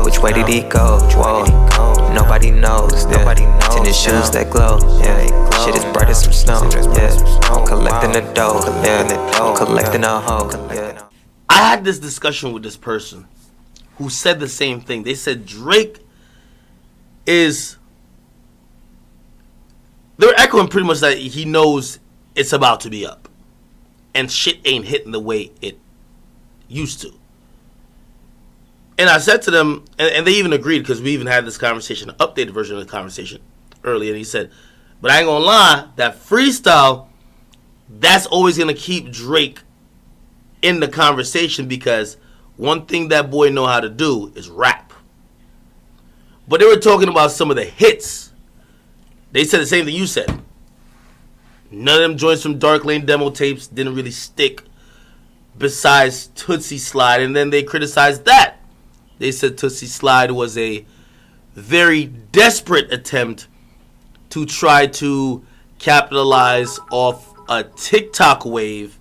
Which way did he go? Whoa. Nobody knows. Tennis shoes that glow. Yeah. Shit is bright as some snow. Yeah. I'm collecting the dough. Yeah. I'm collecting a hoe. Yeah. I had this discussion with this person who said the same thing. They said Drake is... They're echoing pretty much that he knows it's about to be up. And shit ain't hitting the way it used to. And I said to them, and they even agreed, because we even had this conversation, an updated version of the conversation earlier. And he said, but I ain't gonna lie, that freestyle, that's always gonna keep Drake in the conversation, because one thing that boy know how to do is rap. But they were talking about some of the hits. They said the same thing you said. None of them joints from Dark Lane demo tapes didn't really stick, besides Tootsie Slide, and then they criticized that. They said Tootsie Slide was a very desperate attempt to try to capitalize off a TikTok wave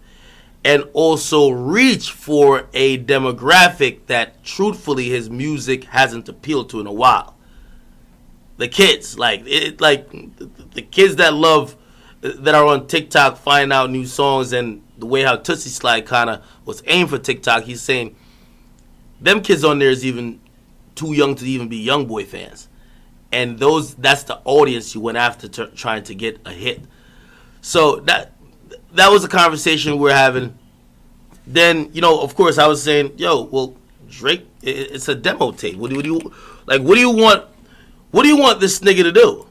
and also reach for a demographic that truthfully his music hasn't appealed to in a while. The kids, the kids that are on TikTok find out new songs, and the way how Tootsie Slide kind of was aimed for TikTok, he's saying them kids on there is even too young to even be young boy fans. And that's the audience you went after trying to get a hit. So that was a conversation we're having. Then, of course, I was saying, well, Drake, it's a demo tape. What do you want? What do you want this nigga to do?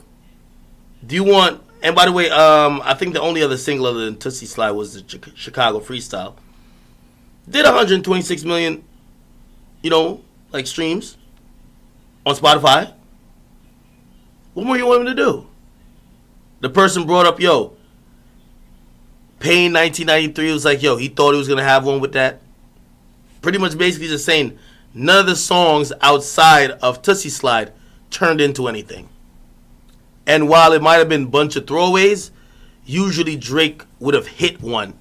Do you want? And by the way, I think the only other single other than Tootsie Slide was the Chicago Freestyle. Did 126 million, streams on Spotify. What more you want him to do? The person brought up, Pain 1993 was like, he thought he was going to have one with that. Pretty much basically just saying none of the songs outside of Tootsie Slide turned into anything. And while it might have been a bunch of throwaways, usually Drake would have hit one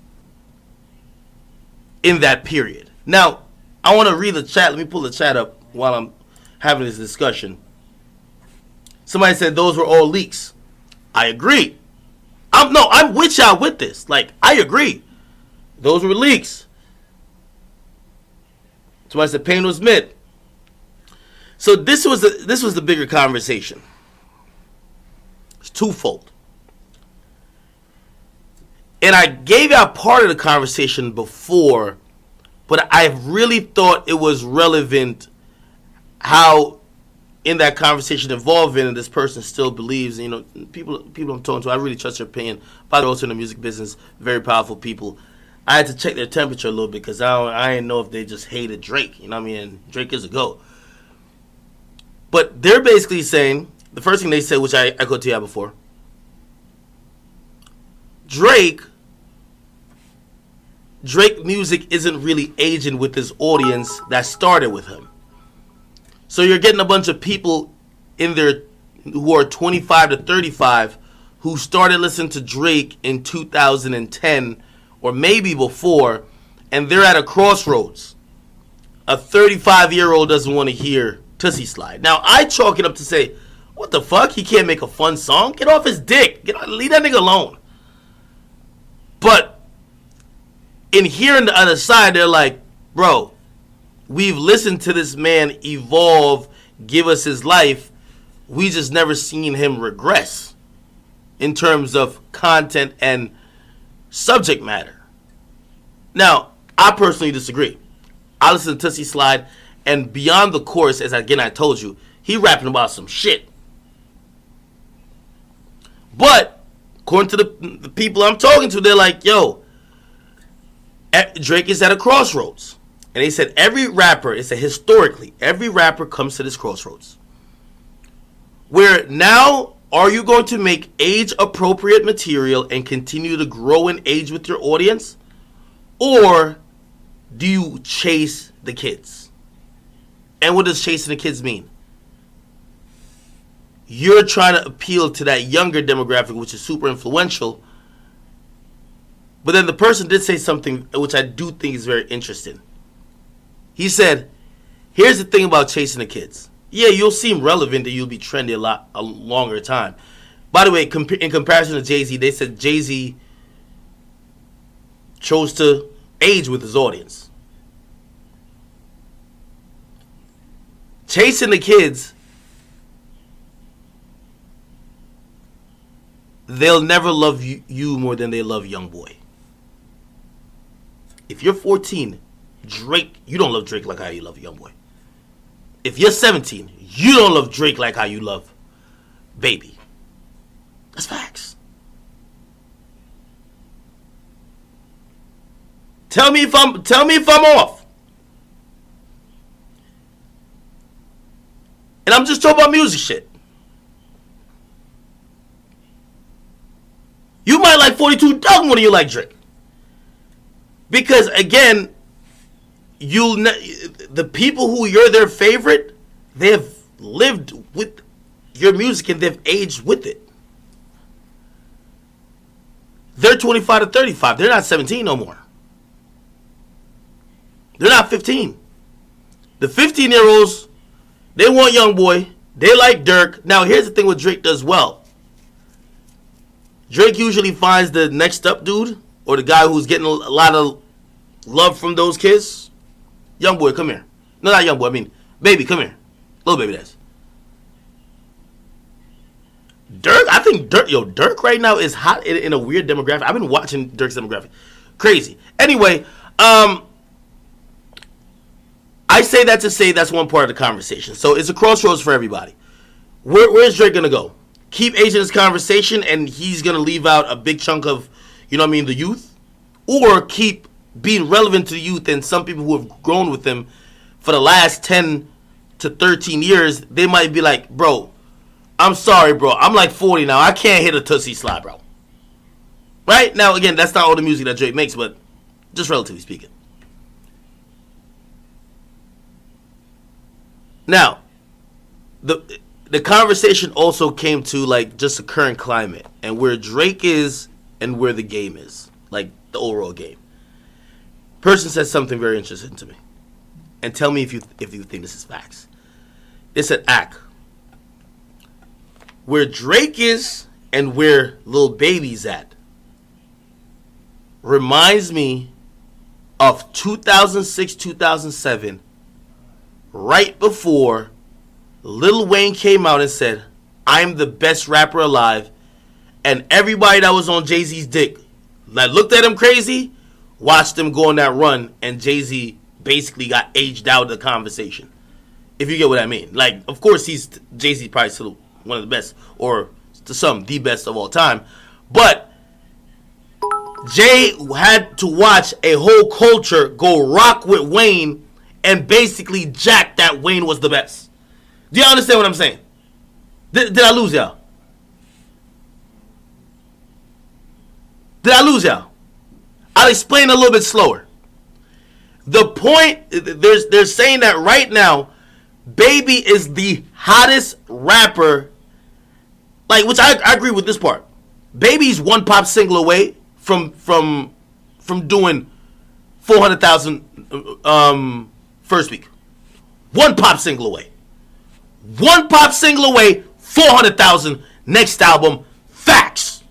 in that period. Now, I want to read the chat. Let me pull the chat up while I'm having this discussion. Somebody said those were all leaks. I agree. I'm with y'all with this. I agree. Those were leaks. Somebody said Pain was mid. So this was the bigger conversation. It's twofold. And I gave y'all part of the conversation before, but I really thought it was relevant how in that conversation involving, and this person still believes, people I'm talking to, I really trust their opinion. By the way, also in the music business, very powerful people. I had to check their temperature a little bit, because I didn't know if they just hated Drake. Drake is a GOAT. But they're basically saying, the first thing they said, which I echoed to you before, Drake music isn't really aging with his audience that started with him. So you're getting a bunch of people in there who are 25 to 35 who started listening to Drake in 2010 or maybe before, and they're at a crossroads. A 35-year-old doesn't want to hear Tootsie Slide. Now, I chalk it up to say, what the fuck? He can't make a fun song? Get off his dick. Leave that nigga alone. But in hearing the other side, they're like, bro, we've listened to this man evolve, give us his life. We just never seen him regress in terms of content and subject matter. Now, I personally disagree. I listen to Tootsie Slide, and beyond the chorus, as I told you, he rapping about some shit. But according to the people I'm talking to, they're like, Drake is at a crossroads. And they said historically, every rapper comes to this crossroads. Where now, are you going to make age-appropriate material and continue to grow in age with your audience? Or do you chase the kids? And what does chasing the kids mean? You're trying to appeal to that younger demographic, which is super influential. But then the person did say something which I do think is very interesting. He said, Here's the thing about chasing the kids. Yeah, you'll seem relevant and you'll be trendy a longer time. By the way, in comparison to Jay-Z, they said Jay-Z chose to age with his audience. Chasing the kids, they'll never love you more than they love YoungBoy. If you're 14, Drake, you don't love Drake like how you love YoungBoy. If you're 17, you don't love Drake like how you love Baby. That's facts. Tell me if I'm off. And I'm just talking about music shit. You might like 42 Doug more than you like Drake. Because again, the people who you're their favorite, they have lived with your music and they've aged with it. They're 25 to 35. They're not 17 no more. They're not 15. The 15-year-olds, they want YoungBoy. They like Dirk. Now, here's the thing what Drake does well. Drake usually finds the next up dude or the guy who's getting a lot of love from those kids. YoungBoy, come here. No, not YoungBoy. I mean, Baby, come here. Little Baby, that's. Dirk, I think Dirk right now is hot in a weird demographic. I've been watching Dirk's demographic. Crazy. Anyway, I say that to say that's one part of the conversation. So it's a crossroads for everybody. Where's Drake going to go? Keep aging this conversation and he's going to leave out a big chunk of, the youth? Or keep being relevant to the youth and some people who have grown with him for the last 10 to 13 years, they might be like, bro, I'm sorry, bro. I'm like 40 now. I can't hit a Tootsie Slide, bro. Right? Now, again, that's not all the music that Drake makes, but just relatively speaking. Now, the conversation also came to, like, just the current climate and where Drake is and where the game is. Like, the overall game. Person said something very interesting to me. And tell me if you think this is facts. They said, where Drake is and where Lil Baby's at reminds me of 2006, 2007, right before Lil Wayne came out and said, I'm the best rapper alive, and everybody that was on Jay-Z's dick that looked at him crazy watched him go on that run, and Jay-Z basically got aged out of the conversation. If you get what I mean. Like, of course, Jay-Z probably still one of the best, or to some, the best of all time. But Jay had to watch a whole culture go rock with Wayne and basically jack that Wayne was the best. Do you understand what I'm saying? Did I lose y'all? Did I lose y'all? I'll explain a little bit slower. The point, they're saying that right now, Baby is the hottest rapper, like, which I agree with this part. Baby's one pop single away from doing 400,000 first week. One pop single away. One pop single away, 400,000 next album. Facts.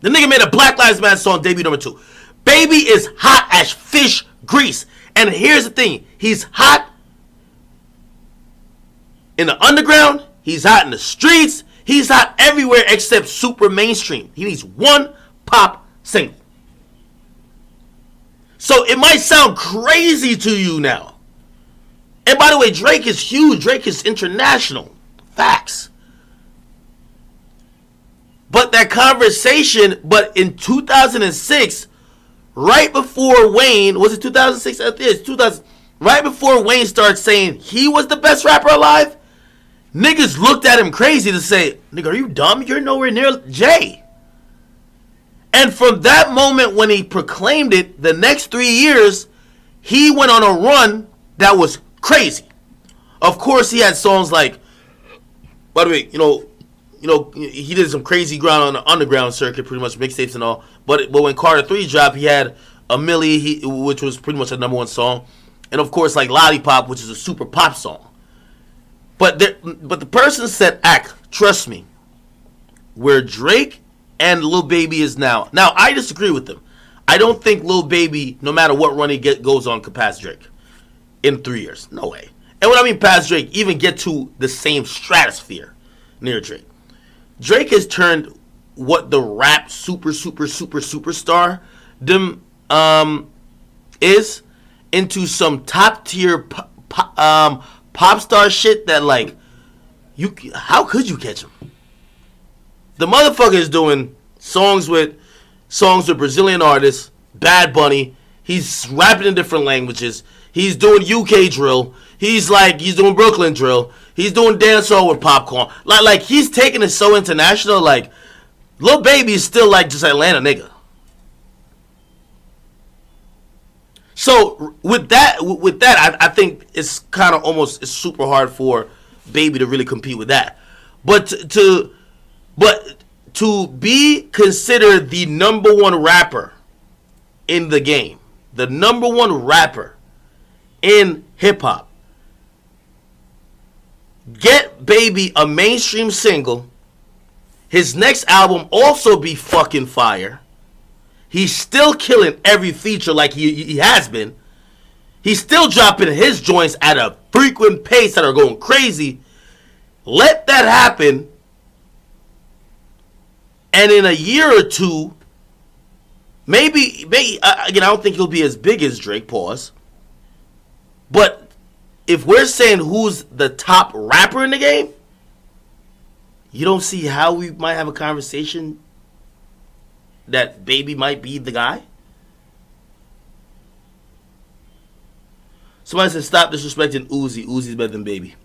The nigga made a Black Lives Matter song, debut number 2. Baby is hot as fish grease. And here's the thing. He's hot in the underground. He's hot in the streets. He's hot everywhere except super mainstream. He needs one pop single. So it might sound crazy to you now. And by the way, Drake is huge. Drake is international. Facts. But that conversation, but in 2006, right before Wayne, was it 2006? It's 2000. Right before Wayne started saying he was the best rapper alive, niggas looked at him crazy to say, nigga, are you dumb? You're nowhere near Jay. And from that moment when he proclaimed it, the next 3 years, he went on a run that was crazy. Of course, he had songs like, by the way, he did some crazy ground on the underground circuit, pretty much mixtapes and all. But when Carter 3 dropped, he had A Milli, which was pretty much a number one song. and of course like Lollipop, which is a super pop song. But the person said, trust me, where Drake and Lil Baby is now. Now, I disagree with them. I don't think Lil Baby, no matter what run he goes on, could pass Drake in 3 years. No way. And when I mean pass Drake, even get to the same stratosphere near Drake. Drake has turned what the rap superstar is into some top tier pop star shit that like how could you catch him? The motherfucker is doing songs with Brazilian artists, Bad Bunny. He's rapping in different languages. He's doing UK drill. He's doing Brooklyn drill. He's doing dancehall with popcorn. Like he's taking it so international. Like Lil Baby is still like just Atlanta nigga. So with that, I think it's kind of it's super hard for Baby to really compete with that. But to be considered the number one rapper in the game, the number one rapper in hip hop, get Baby a mainstream single, his next album also be fucking fire. He's still killing every feature like he has been. He's still dropping his joints at a frequent pace that are going crazy. Let that happen. And in a year or two, maybe again, I don't think he'll be as big as Drake, pause. But if we're saying who's the top rapper in the game, you don't see how we might have a conversation that Baby might be the guy? Somebody said, stop disrespecting Uzi. Uzi's better than Baby.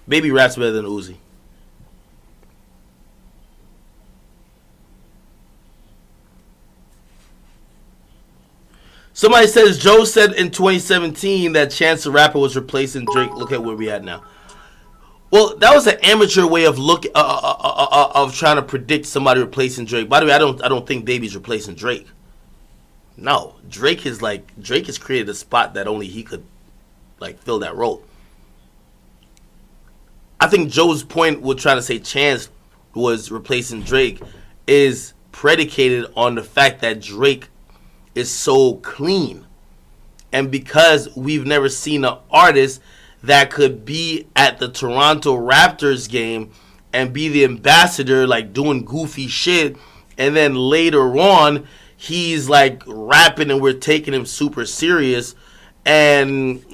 Baby raps better than Uzi. Somebody says, Joe said in 2017 that Chance the Rapper was replacing Drake. Look at where we at now. Well, that was an amateur way of of trying to predict somebody replacing Drake. By the way, I don't think Baby's replacing Drake. No, Drake has created a spot that only he could like fill that role. I think Joe's point with trying to say Chance was replacing Drake is predicated on the fact that Drake is so clean, and because we've never seen an artist that could be at the Toronto Raptors game and be the ambassador, like doing goofy shit, and then later on he's like rapping and we're taking him super serious, and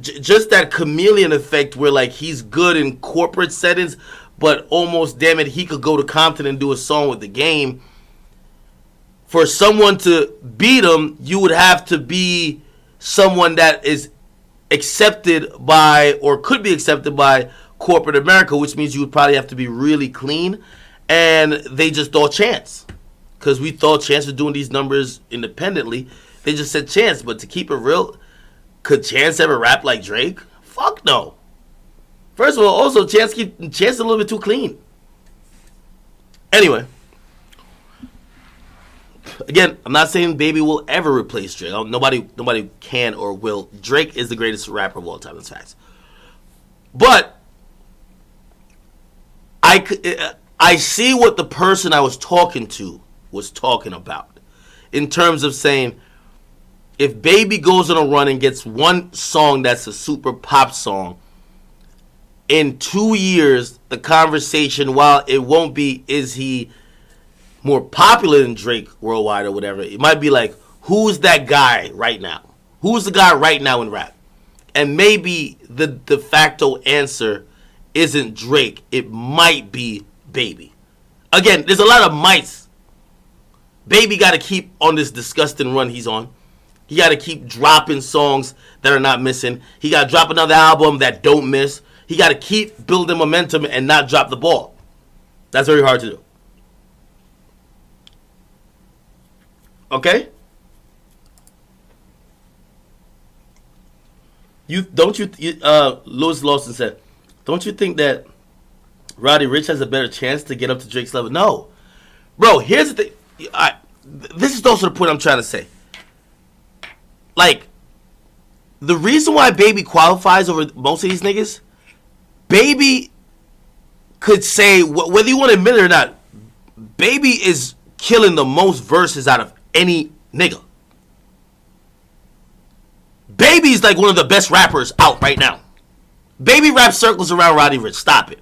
just that chameleon effect where like he's good in corporate settings, but almost damn it he could go to Compton and do a song with the Game. For someone to beat him, you would have to be someone that is accepted by, or could be accepted by, corporate America, which means you would probably have to be really clean. And they just thought Chance, because we thought Chance was doing these numbers independently. They just said Chance. But to keep it real, could Chance ever rap like Drake? Fuck no. First of all, also Chance a little bit too clean. Anyway, again, I'm not saying Baby will ever replace Drake. Nobody can or will. Drake is the greatest rapper of all time. That's facts. But I see what the person I was talking to was talking about in terms of saying, if Baby goes on a run and gets one song that's a super pop song, in 2 years, the conversation, while it won't be, is he more popular than Drake worldwide or whatever, it might be like, who's that guy right now? Who's the guy right now in rap? And maybe the de facto answer isn't Drake. It might be Baby. Again, there's a lot of mights. Baby got to keep on this disgusting run he's on. He got to keep dropping songs that are not missing. He got to drop another album that don't miss. He got to keep building momentum and not drop the ball. That's very hard to do. Okay? Lewis Lawson said, don't you think that Roddy Ricch has a better chance to get up to Drake's level? No. Bro, here's the thing. This is also the point I'm trying to say. Like, the reason why Baby qualifies over most of these niggas, Baby could say, whether you want to admit it or not, Baby is killing the most verses out of any nigga. Baby's like one of the best rappers out right now. Baby rap circles around Roddy Ricch. Stop it.